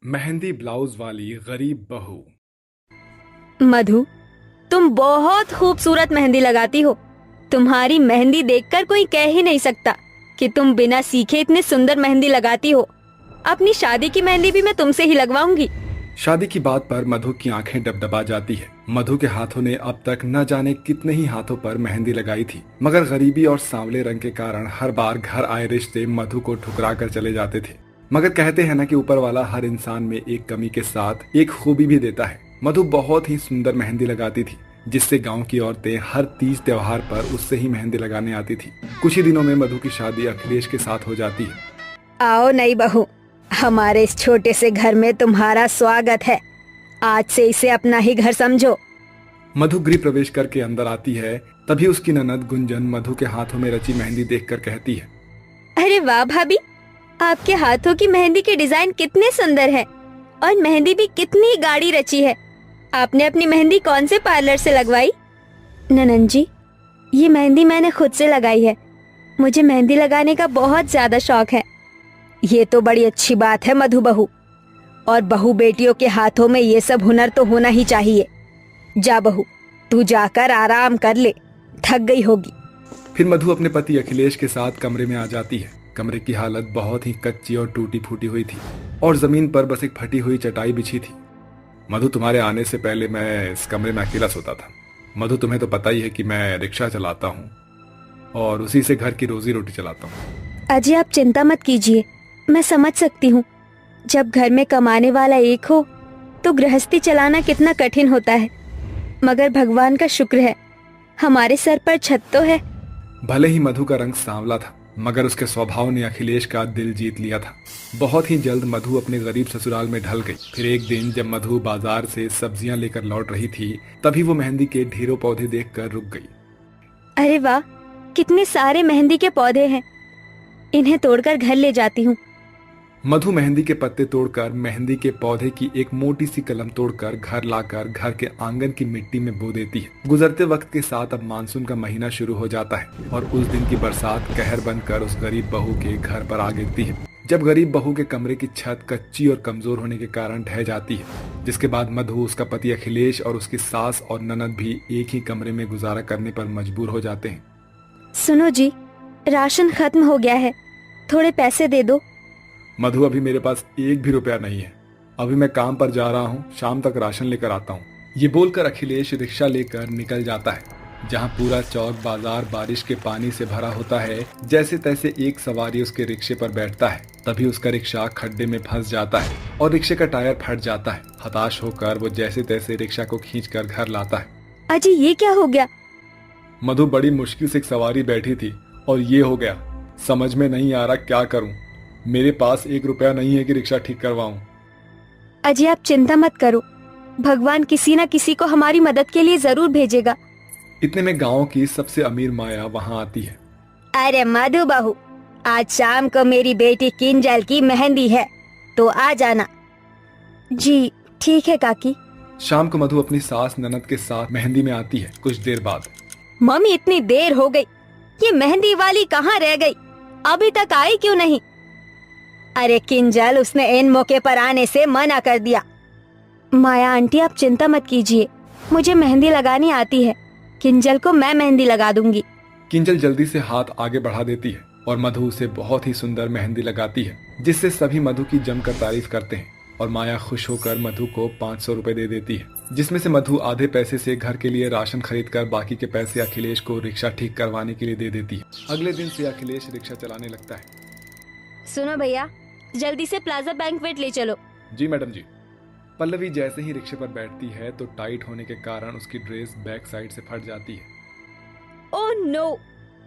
Mehndi blouse वाली गरीब बहू। मधु, तुम बहुत खूबसूरत मेहंदी लगाती हो। तुम्हारी मेहंदी देखकर कोई कह ही नहीं सकता कि तुम बिना सीखे इतने सुंदर मेहंदी लगाती हो। अपनी शादी की मेहंदी भी मैं तुमसे ही लगवाऊंगी। शादी की बात पर मधु की आंखें डबडबा जाती है। मधु के हाथों ने अब तक न जाने कितने ही हाथों पर मेहंदी लगाई थी, मगर गरीबी और सांवले रंग के कारण हर बार घर आए रिश्ते मधु को ठुकरा कर चले जाते थे। मगर कहते हैं ना कि ऊपर वाला हर इंसान में एक कमी के साथ एक खूबी भी देता है। मधु बहुत ही सुंदर मेहंदी लगाती थी, जिससे गांव की औरतें हर तीज त्योहार पर उससे ही मेहंदी लगाने आती थी। कुछ ही दिनों में मधु की शादी अखिलेश के साथ हो जाती है। आओ नई बहू, हमारे इस छोटे से घर में तुम्हारा स्वागत है। आज से इसे अपना ही घर समझो। मधु गृह प्रवेश करके अंदर आती है, तभी उसकी ननद गुंजन मधु के हाथों में रची मेहंदी देखकर कहती है, अरे वाह भाभी, आपके हाथों की मेहंदी के डिजाइन कितने सुंदर है और मेहंदी भी कितनी गाढ़ी रची है। आपने अपनी मेहंदी कौन से पार्लर से लगवाई? ननन जी, ये मेहंदी मैंने खुद से लगाई है। मुझे मेहंदी लगाने का बहुत ज्यादा शौक है। ये तो बड़ी अच्छी बात है मधु बहू, और बहू बेटियों के हाथों में ये सब हुनर तो होना ही चाहिए। जा बहू, तू जाकर आराम कर ले, थक गई होगी। फिर मधु अपने पति अखिलेश के साथ कमरे में आ जाती है। कमरे की हालत बहुत ही कच्ची और टूटी फूटी हुई थी और जमीन पर बस एक फटी हुई चटाई बिछी थी। मधु, तुम्हारे आने से पहले मैं इस कमरे में अकेला सोता था। मधु, तुम्हें तो पता ही है कि मैं रिक्शा चलाता हूँ और उसी से घर की रोजी रोटी चलाता हूँ। अजय, आप चिंता मत कीजिए, मैं समझ सकती हूँ। जब घर में कमाने वाला एक हो तो गृहस्थी चलाना कितना कठिन होता है। मगर भगवान का शुक्र है, हमारे सर पर छत तो है। भले ही मधु का रंग सांवला था, मगर उसके स्वभाव ने अखिलेश का दिल जीत लिया था। बहुत ही जल्द मधु अपने गरीब ससुराल में ढल गई। फिर एक दिन जब मधु बाजार से सब्जियां लेकर लौट रही थी, तभी वो मेहंदी के ढेरों पौधे देखकर रुक गई। अरे वाह, कितने सारे मेहंदी के पौधे हैं। इन्हें तोड़कर घर ले जाती हूँ। मधु मेहंदी के पत्ते तोड़कर मेहंदी के पौधे की एक मोटी सी कलम तोड़कर घर लाकर घर के आंगन की मिट्टी में बो देती है। गुजरते वक्त के साथ अब मानसून का महीना शुरू हो जाता है और उस दिन की बरसात कहर बनकर उस गरीब बहू के घर पर आ गिरती है। जब गरीब बहू के कमरे की छत कच्ची और कमजोर होने के कारण ढह जाती है, जिसके बाद मधु, उसका पति अखिलेश और उसकी सास और ननद भी एक ही कमरे में गुजारा करने पर मजबूर हो जाते हैं। सुनो जी, राशन खत्म हो गया है, थोड़े पैसे दे दो। मधु, अभी मेरे पास एक भी रुपया नहीं है। अभी मैं काम पर जा रहा हूँ, शाम तक राशन लेकर आता हूँ। ये बोलकर अखिलेश रिक्शा लेकर निकल जाता है। जहाँ पूरा चौक बाजार बारिश के पानी से भरा होता है, जैसे तैसे एक सवारी उसके रिक्शे पर बैठता है। तभी उसका रिक्शा खड्डे में फंस जाता है और रिक्शे का टायर फट जाता है। हताश होकर वो जैसे तैसे रिक्शा को खींचकर घर लाता है। अजी, ये क्या हो गया? मधु, बड़ी मुश्किल से एक सवारी बैठी थी और ये हो गया। समझ में नहीं आ रहा क्या करूं। मेरे पास एक रुपया नहीं है कि रिक्शा ठीक करवाऊं। अजय, आप चिंता मत करो, भगवान किसी न किसी को हमारी मदद के लिए जरूर भेजेगा। इतने में गांव की सबसे अमीर माया वहां आती है। अरे मधु बहू, आज शाम को मेरी बेटी किंजल की मेहंदी है, तो आ जाना। जी ठीक है काकी। शाम को मधु अपनी सास ननद के साथ मेहंदी में आती है। कुछ देर बाद, मम्मी, इतनी देर हो गई, ये मेहंदी वाली कहाँ रह गई? अभी तक आई क्यों नहीं? अरे किंजल, उसने इन मौके पर आने से मना कर दिया। माया आंटी, आप चिंता मत कीजिए, मुझे मेहंदी लगानी आती है। किंजल को मैं मेहंदी लगा दूंगी। किंजल जल्दी से हाथ आगे बढ़ा देती है और मधु उसे बहुत ही सुंदर मेहंदी लगाती है, जिससे सभी मधु की जमकर तारीफ करते हैं। और माया खुश होकर मधु को 500 रुपए दे देती है, जिसमें से मधु आधे पैसे से घर के लिए राशन खरीद कर बाकी के पैसे अखिलेश को रिक्शा ठीक करवाने के लिए दे देती है। अगले दिन से अखिलेश रिक्शा चलाने लगता है। सुनो भैया, जल्दी से प्लाजा बैंक्वेट ले चलो। जी मैडम जी। पल्लवी जैसे ही रिक्शे पर बैठती है तो टाइट होने के कारण उसकी ड्रेस बैक साइड से फट जाती है। ओह नो,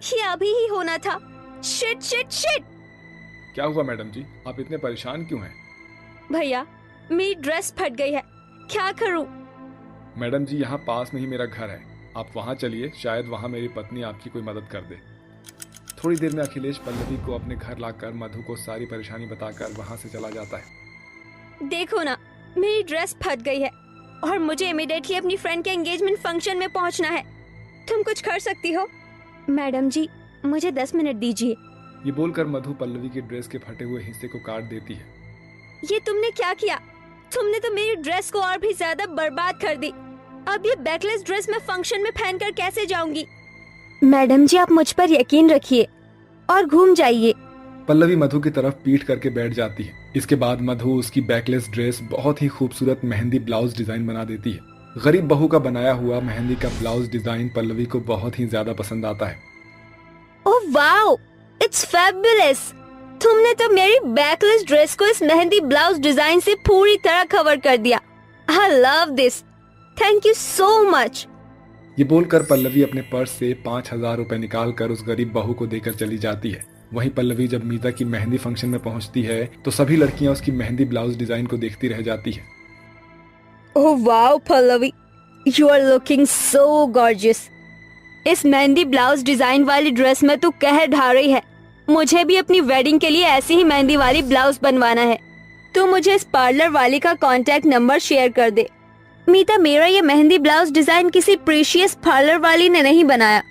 ये अभी ही होना था। Shit shit shit. क्या हुआ मैडम जी, आप इतने परेशान क्यों हैं? भैया, मेरी ड्रेस फट गई है, क्या करूं? मैडम जी, यहाँ पास में ही मेरा घर है, आप वहाँ चलिए, शायद वहाँ मेरी पत्नी आपकी कोई मदद कर दे। थोड़ी देर में अखिलेश पल्लवी को अपने घर लाकर मधु को सारी परेशानी बताकर वहाँ से चला जाता है। देखो ना, मेरी ड्रेस फट गई है और मुझे इमीडिएटली अपनी फ्रेंड के एंगेजमेंट फंक्शन में पहुंचना है। तुम कुछ कर सकती हो? मैडम जी, मुझे 10 मिनट दीजिए। ये बोलकर मधु पल्लवी की ड्रेस के फटे हुए हिस्से को काट देती है। ये तुमने क्या किया? तुमने तो मेरी ड्रेस को और भी ज्यादा बर्बाद कर दी। अब ये बैकलेस ड्रेस मैं फंक्शन में पहनकर कैसे जाऊंगी? मैडम जी, आप मुझ पर यकीन रखिए और घूम जाइए। पल्लवी मधु की तरफ पीठ करके बैठ जाती है। इसके बाद मधु उसकी बैकलेस ड्रेस बहुत ही खूबसूरत मेहंदी ब्लाउज डिजाइन बना देती है। गरीब बहू का बनाया हुआ मेहंदी का ब्लाउज डिजाइन पल्लवी को बहुत ही ज्यादा पसंद आता है। Oh wow, it's fabulous. तुमने तो मेरी बैकलेस ड्रेस को इस मेहंदी ब्लाउज डिजाइन से पूरी तरह कवर कर दिया। I love this, thank you so much. ये बोलकर पल्लवी अपने पर्स से 5,000 रुपए निकाल कर उस गरीब बहू को देकर चली जाती है। वहीं पल्लवी जब मीता की मेहंदी फंक्शन में पहुंचती है तो सभी लड़कियां उसकी मेहंदी ब्लाउज डिजाइन को देखती रह जाती है। Oh wow Pallavi, you are looking so gorgeous. इस मेहंदी ब्लाउज डिजाइन वाली ड्रेस में तू कहर ढा रही है। मुझे भी अपनी वेडिंग के लिए ऐसी ही मेहंदी वाली ब्लाउज बनवाना है। तू मुझे इस पार्लर वाली का कांटेक्ट नंबर शेयर कर दे। मीता, मेरा ये मेहंदी ब्लाउज डिजाइन किसी प्रीशियस पार्लर वाली ने नहीं बनाया,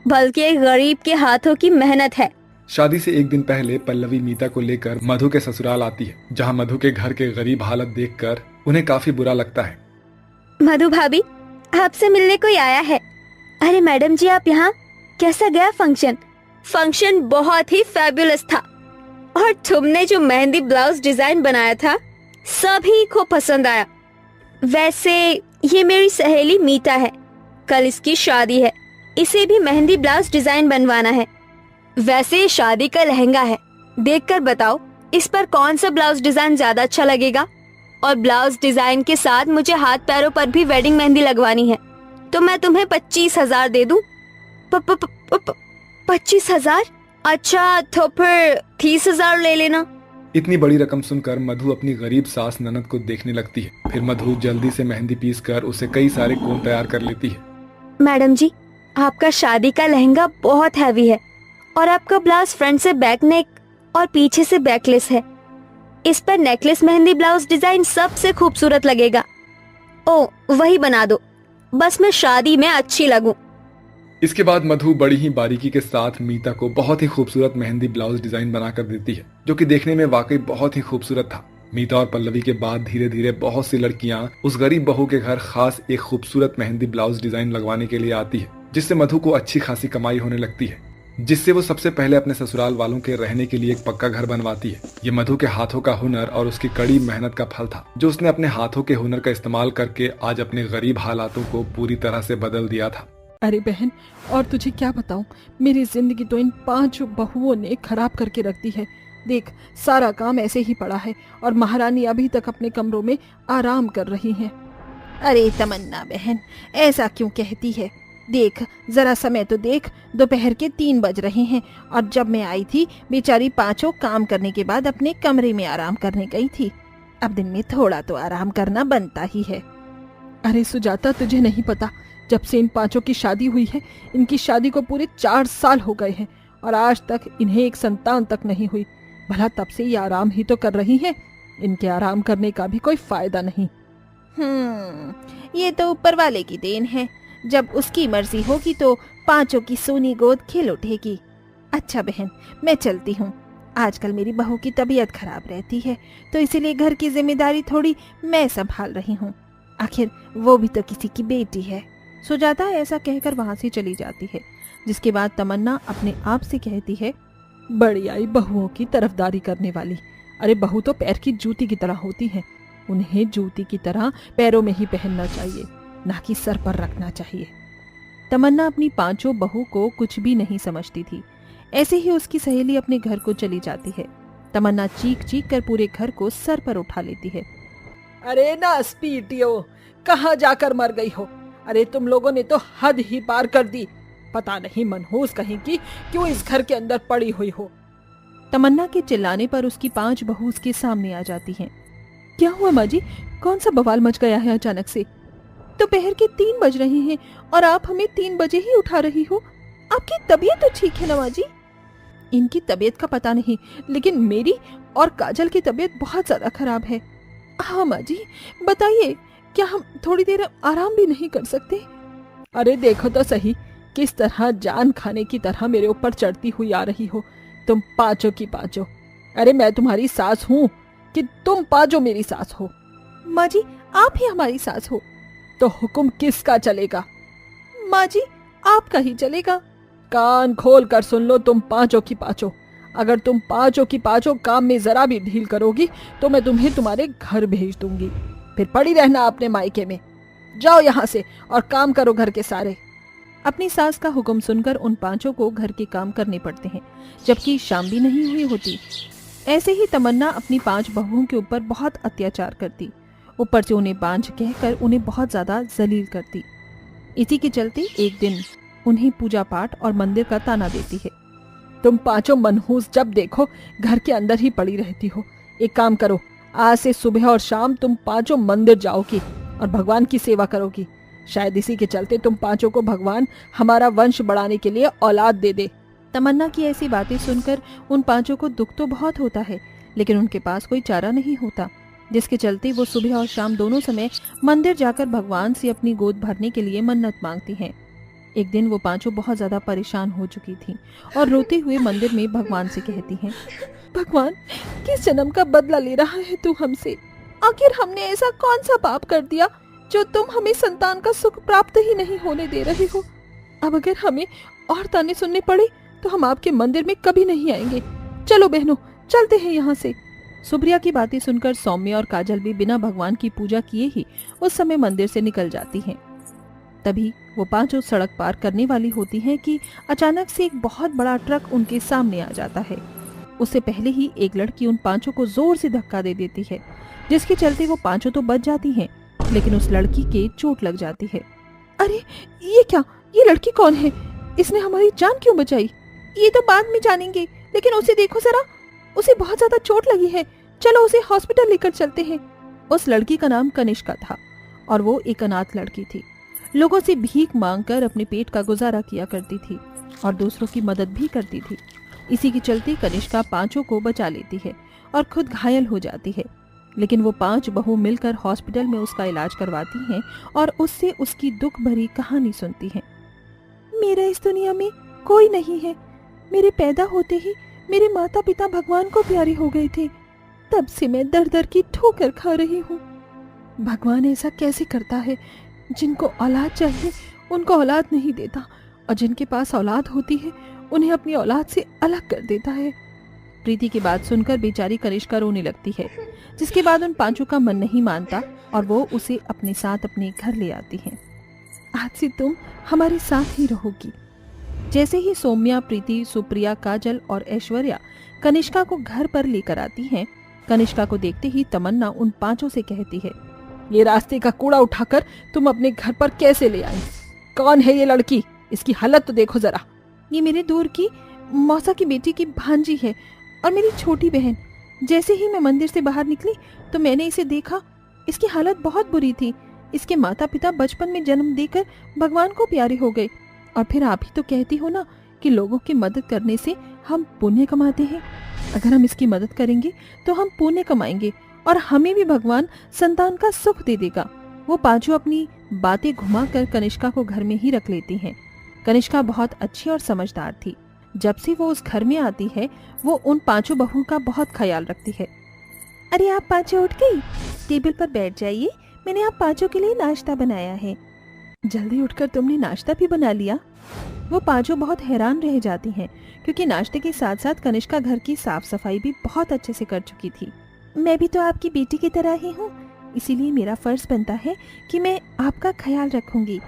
बल्कि एक गरीब के हाथों की मेहनत है। शादी से एक दिन पहले पल्लवी मीता को लेकर मधु के ससुराल आती है, जहां मधु के घर के गरीब हालत देखकर उन्हें काफी बुरा लगता है। मधु भाभी, आपसे मिलने कोई आया है। अरे मैडम जी, आप यहाँ? कैसा गया फंक्शन? फंक्शन बहुत ही फैबुलस था और तुमने जो मेहंदी ब्लाउज डिजाइन बनाया था सभी को पसंद आया। वैसे ये मेरी सहेली मीता है, कल इसकी शादी है, इसे भी मेहंदी ब्लाउज डिजाइन बनवाना है। वैसे ये शादी का लहंगा है, देखकर बताओ इस पर कौन सा ब्लाउज डिजाइन ज्यादा अच्छा लगेगा। और ब्लाउज डिजाइन के साथ मुझे हाथ पैरों पर भी वेडिंग मेहंदी लगवानी है, तो मैं तुम्हें 25,000 दे दूं। 25,000? अच्छा, तो फिर 30,000 ले लेना। इतनी बड़ी रकम सुनकर मधु अपनी गरीब सास ननद को देखने लगती है। फिर मधु जल्दी से मेहंदी पीस कर उसे कई सारे कोन तैयार कर लेती है। मैडम जी, आपका शादी का लहंगा बहुत हैवी है और आपका ब्लाउज फ्रंट से बैक नेक और पीछे से बैकलेस है। इस पर नेकलेस मेहंदी ब्लाउज डिजाइन सबसे खूबसूरत लगेगा। ओ, वही बना दो, बस मैं शादी में अच्छी लगूं। इसके बाद मधु बड़ी ही बारीकी के साथ मीता को बहुत ही खूबसूरत मेहंदी ब्लाउज डिजाइन बनाकर देती है, जो कि देखने में वाकई बहुत ही खूबसूरत था। मीता और पल्लवी के बाद धीरे धीरे बहुत सी लड़कियां उस गरीब बहू के घर खास एक खूबसूरत मेहंदी ब्लाउज डिजाइन लगवाने के लिए आती है, जिससे मधु को अच्छी खासी कमाई होने लगती है, जिससे वो सबसे पहले अपने ससुराल वालों के रहने के लिए एक पक्का घर बनवाती है। ये मधु के हाथों का हुनर और उसकी कड़ी मेहनत का फल था, जो उसने अपने हाथों के हुनर का इस्तेमाल करके आज अपने गरीब हालातों को पूरी तरह से बदल दिया था। अरे बहन, और तुझे क्या बताऊं, मेरी जिंदगी तो इन 5 बहुओं ने खराब करके रख दी है। देख, सारा काम ऐसे ही पड़ा है और महारानी अभी तक अपने कमरों में आराम कर रही हैं। अरे तमन्ना बहन, ऐसा क्यों कहती है? देख, जरा समय तो देख, दोपहर के 3 बज रहे हैं और जब मैं आई थी बेचारी 5 काम करने के बाद अपने कमरे में आराम करने गई थी। अब दिन में थोड़ा तो आराम करना बनता ही है। अरे सुजाता, तुझे नहीं पता, जब से इन 5 की शादी हुई है, इनकी शादी को पूरे 4 साल हो गए हैं और आज तक इन्हें एक संतान तक नहीं हुई। भला तब से ये आराम ही तो कर रही हैं, इनके आराम करने का भी कोई फायदा नहीं। ये तो ऊपर वाले की देन है, जब उसकी मर्जी होगी तो 5 की सोनी गोद खिल उठेगी। अच्छा बहन, मैं चलती हूँ, आजकल मेरी बहू की तबीयत खराब रहती है, तो इसीलिए घर की जिम्मेदारी थोड़ी मैं संभाल रही हूँ। आखिर वो भी तो किसी की बेटी है। सुजाता ऐसा कहकर वहां से चली जाती है, जिसके बाद तमन्ना अपने आप से कहती है, बड़ी आई बहुओं की तरफदारी करने वाली। अरे बहू तो पैर की जूती की तरह होती है, उन्हें जूती की तरह पैरों में ही पहनना चाहिए, ना कि सर पर रखना चाहिए। तमन्ना अपनी 5 बहू को कुछ भी नहीं समझती थी। ऐसे ही उसकी सहेली अपने घर को चली जाती है। तमन्ना चीख चीख कर पूरे घर को सर पर उठा लेती है। अरे ना स्पीटियो, कहाँ जाकर मर गई हो? अरे तुम लोगों ने तो हद ही पार कर दी। पता नहीं मनहूस कहीं की क्यों इस घर के अंदर पड़ी हुई हो। तमन्ना के चिल्लाने पर उसकी 5 बहू उसके सामने आ जाती हैं। क्या हुआ माँ जी, कौन सा बवाल मच गया है अचानक से? दोपहर के 3 बज रहे हैं और आप हमें 3 बजे ही उठा रही हो। आपकी तबीयत तो ठीक है ना माँ जी? इनकी तबीयत का पता नहीं, लेकिन मेरी और काजल की तबीयत बहुत ज्यादा खराब है। हाँ माँ जी, बताइए, क्या हम थोड़ी देर आराम भी नहीं कर सकते? अरे देखो तो सही, किस तरह जान खाने की तरह मेरे ऊपर चढ़ती हुई आ रही हो तुम 5 की 5। अरे मैं तुम्हारी सास हूँ, कि तुम पांचों मेरी सास हो। माँ जी, आप ही हमारी सास हो। तो हुक्म किसका चलेगा? माँ जी, आपका ही चलेगा। कान खोल कर सुन लो तुम पांचों की पांचों। अगर तुम पांचों की पांचों काम में जरा भी ढील करोगी तो मैं तुम्हें तुम्हारे घर भेज दूंगी। फिर पड़ी रहना अपने मायके में। जाओ यहाँ से और काम करो घर के सारे। अपनी सास का हुक्म सुनकर उन पांचों को घर के काम करने पड़ते हैं, जबकि शाम भी नहीं हुई होती। ऐसे ही तमन्ना अपनी 5 बहुओं के ऊपर बहुत अत्याचार करती, ऊपर से उन्हें बांझ कहकर उन्हें बहुत ज्यादा जलील करती। इसी के चलते एक दिन उन्हें पूजा पाठ और मंदिर का ताना देती है। तुम पांचों मनहूस जब देखो घर के अंदर ही पड़ी रहती हो। एक काम करो, आज से सुबह और शाम तुम पांचों मंदिर जाओगी और भगवान की सेवा करोगी। शायद इसी के चलते तुम पांचों को भगवान हमारा वंश बढ़ाने के लिए औलाद दे दे। तमन्ना की ऐसी बातें सुनकर उन पांचों को दुख तो बहुत होता है, लेकिन उनके पास कोई चारा नहीं होता, जिसके चलते वो सुबह और शाम दोनों समय मंदिर जाकर भगवान से अपनी गोद भरने के लिए मन्नत मांगती हैं। एक दिन वो पांचों बहुत ज्यादा परेशान हो चुकी थीं और रोते हुए मंदिर में भगवान से कहती हैं, भगवान, किस जन्म का बदला ले रहा है तू हमसे? आखिर हमने ऐसा कौन सा पाप कर दिया जो तुम हमें संतान का सुख प्राप्त ही नहीं होने दे रहे हो? अब अगर हमें और ताने सुनने पड़े तो हम आपके मंदिर में कभी नहीं आएंगे। चलो बहनों, चलते हैं यहाँ से। सुप्रिया की बातें सुनकर सौम्या और काजल भी बिना भगवान की पूजा किए ही उस समय मंदिर से निकल जाती हैं। तभी वो पांचों सड़क पार करने वाली होती हैं कि अचानक से एक बहुत बड़ा ट्रक उनके सामने आ जाता है। उससे पहले ही एक लड़की उन पांचों को जोर से धक्का दे देती है, जिसके चलते वो पांचों तो बच जाती हैं, लेकिन उस लड़की के चोट लग जाती है। अरे ये क्या? ये लड़की कौन है? इसने हमारी जान क्यों बचाई? ये तो बाद में जानेंगे, लेकिन उसे देखो जरा, उसे बहुत ज्यादा चोट लगी है। चलो उसे हॉस्पिटल लेकर चलते हैं। उस लड़की का नाम कनिष्का था और वो एक अनाथ लड़की थी। लोगों से भीख मांगकर अपने पेट का गुजारा किया करती थी और दूसरों की मदद भी करती थी। इसी के चलते कनिष्का पांचों को बचा लेती है और खुद घायल हो जाती है, लेकिन वो 5 बहू मिलकर हॉस्पिटल में उसका इलाज करवाती हैं और उससे उसकी दुख भरी कहानी सुनती हैं। मेरा इस दुनिया में कोई नहीं है। मेरे पैदा होते ही मेरे माता पिता भगवान को प्यारे हो गए थे। तब से मैं दर दर की ठोकर खा रही हूँ। भगवान ऐसा कैसे करता है? जिनको औलाद चाहिए उनको औलाद नहीं देता, और जिनके पास औलाद होती है उन्हें अपनी औलाद से अलग कर देता है। प्रीति की बात सुनकर बेचारी कनिष्का रोने लगती है, जिसके बाद उन पांचों का मन नहीं मानता और वो उसे अपने साथ अपने घर ले आती हैं। आज से तुम हमारे साथ ही रहोगी। जैसे ही सौम्या, प्रीति, सुप्रिया, काजल और ऐश्वर्या कनिष्का को घर पर लेकर आती हैं, कनिष्का को देखते ही तमन्ना उन पांचों से कहती है, ये रास्ते का कूड़ा उठाकर तुम अपने घर पर कैसे ले आई? कौन है ये लड़की? इसकी हालत तो देखो जरा। ये मेरे दूर की मौसा की बेटी की भांजी है और मेरी छोटी बहन। जैसे ही मैं मंदिर से बाहर निकली तो मैंने इसे देखा। इसकी हालत बहुत बुरी थी। इसके माता पिता बचपन में जन्म देकर भगवान को प्यारे हो गए। और फिर आप ही तो कहती हो ना कि लोगों की मदद करने से हम पुण्य कमाते हैं। अगर हम इसकी मदद करेंगे तो हम पुण्य कमाएंगे और हमें भी भगवान संतान का सुख दे देगा। वो पांचों अपनी बातें घुमाकर कनिष्का को घर में ही रख लेती हैं। कनिष्का बहुत अच्छी और समझदार थी। जब से वो उस घर में आती है वो उन पांचों बहुओं का बहुत ख्याल रखती है। अरे आप पांचों उठ गई? टेबल पर बैठ जाइए, मैंने आप पांचों के लिए नाश्ता बनाया है। जल्दी उठकर तुमने नाश्ता भी बना लिया? वो पांचों बहुत हैरान रह जाती हैं, क्योंकि नाश्ते के साथ साथ कनिष्का घर की साफ सफाई भी बहुत अच्छे से कर चुकी थी। मैं भी तो आपकी बेटी की तरह ही हूँ, इसीलिए मेरा फर्ज बनता है कि मैं आपका ख्याल रखूंगी।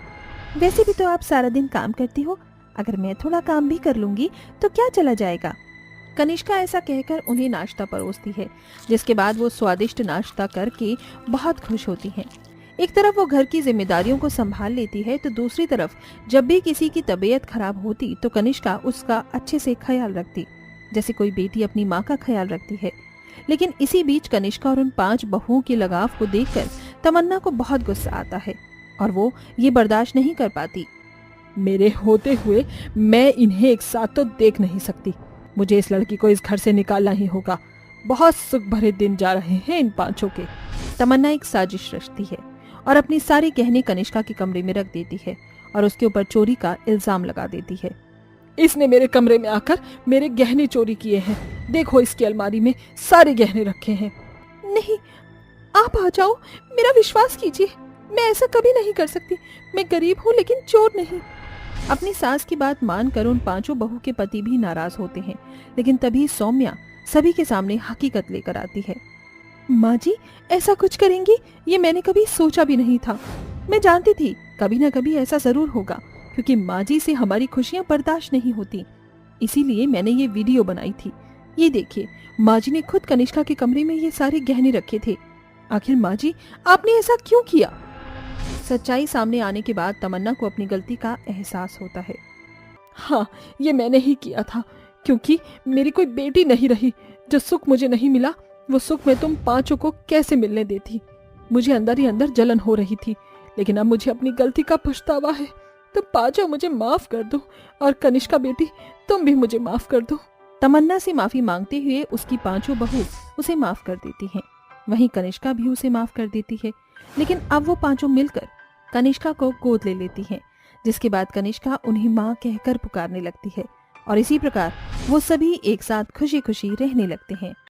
वैसे भी तो आप सारा दिन काम करती हो, अगर मैं थोड़ा काम भी कर लूंगी तो क्या चला जाएगा। कनिष्का ऐसा कहकर उन्हें नाश्ता परोसती है, जिसके बाद वो स्वादिष्ट नाश्ता करके बहुत खुश होती हैं। एक तरफ वो घर की जिम्मेदारियों को संभाल लेती है तो दूसरी तरफ जब भी किसी की तबीयत खराब होती तो कनिष्का उसका अच्छे से ख्याल रखती, जैसे कोई बेटी अपनी माँ का ख्याल रखती है। लेकिन इसी बीच कनिष्का और उन 5 बहुओं के लगाव को देखकर तमन्ना को बहुत गुस्सा आता है और वो ये बर्दाश्त नहीं कर पाती। मेरे होते हुए मैं इन्हें एक साथ तो देख नहीं सकती। मुझे इस लड़की को इस घर से निकालना ही होगा। बहुत सुख भरे दिन जा रहे हैं इन पांचों के। तमन्ना एक साजिश रचती है और अपनी सारे गहने कनिष्का के कमरे में रख देती है और उसके ऊपर चोरी का इल्जाम लगा देती है। इसने मेरे कमरे में आकर मेरे गहने चोरी किए हैं। देखो इसकी अलमारी में सारे गहने रखे हैं। नहीं, आप आ जाओ, मेरा विश्वास कीजिए, मैं ऐसा कभी नहीं कर सकती। मैं गरीब हूँ लेकिन चोर नहीं। अपनी सास की बात मानकर उन पांचों बहू के पति भी नाराज होते हैं, लेकिन तभी सौम्या सभी के सामने हकीकत लेकर आती है। माँ जी, ऐसा कुछ करेंगी ये मैंने कभी सोचा भी नहीं था। मैं जानती थी कभी ना कभी ऐसा जरूर होगा, क्योंकि माँ जी से हमारी खुशियां बर्दाश्त नहीं होती, इसीलिए मैंने ये वीडियो बनाई थी। ये देखिए, माँ जी ने खुद कनिष्का के कमरे में ये सारे गहने रखे थे। आखिर माँ जी, आपने ऐसा क्यों किया? सच्चाई सामने आने के बाद तमन्ना को अपनी गलती का एहसास होता है। हाँ, ये मैंने ही किया था, क्योंकि मेरी कोई बेटी नहीं रही। जो सुख मुझे नहीं मिला वो सुख मैं तुम पांचों को कैसे मिलने देती। मुझे अंदर ही अंदर जलन हो रही थी, लेकिन अब मुझे अपनी गलती का पछतावा है। तुम पांचों मुझे माफ कर दो, और कनिष्का बेटी तुम भी मुझे माफ कर दो। तमन्ना से माफी मांगते हुए उसकी पांचों बहू उसे माफ कर देती हैं। वहीं कनिष्का भी उसे माफ कर देती है, लेकिन अब वो पांचों मिलकर कनिष्का को गोद ले लेती हैं, जिसके बाद कनिष्का उन्हें माँ कहकर पुकारने लगती है, और इसी प्रकार वो सभी एक साथ खुशी खुशी रहने लगते हैं।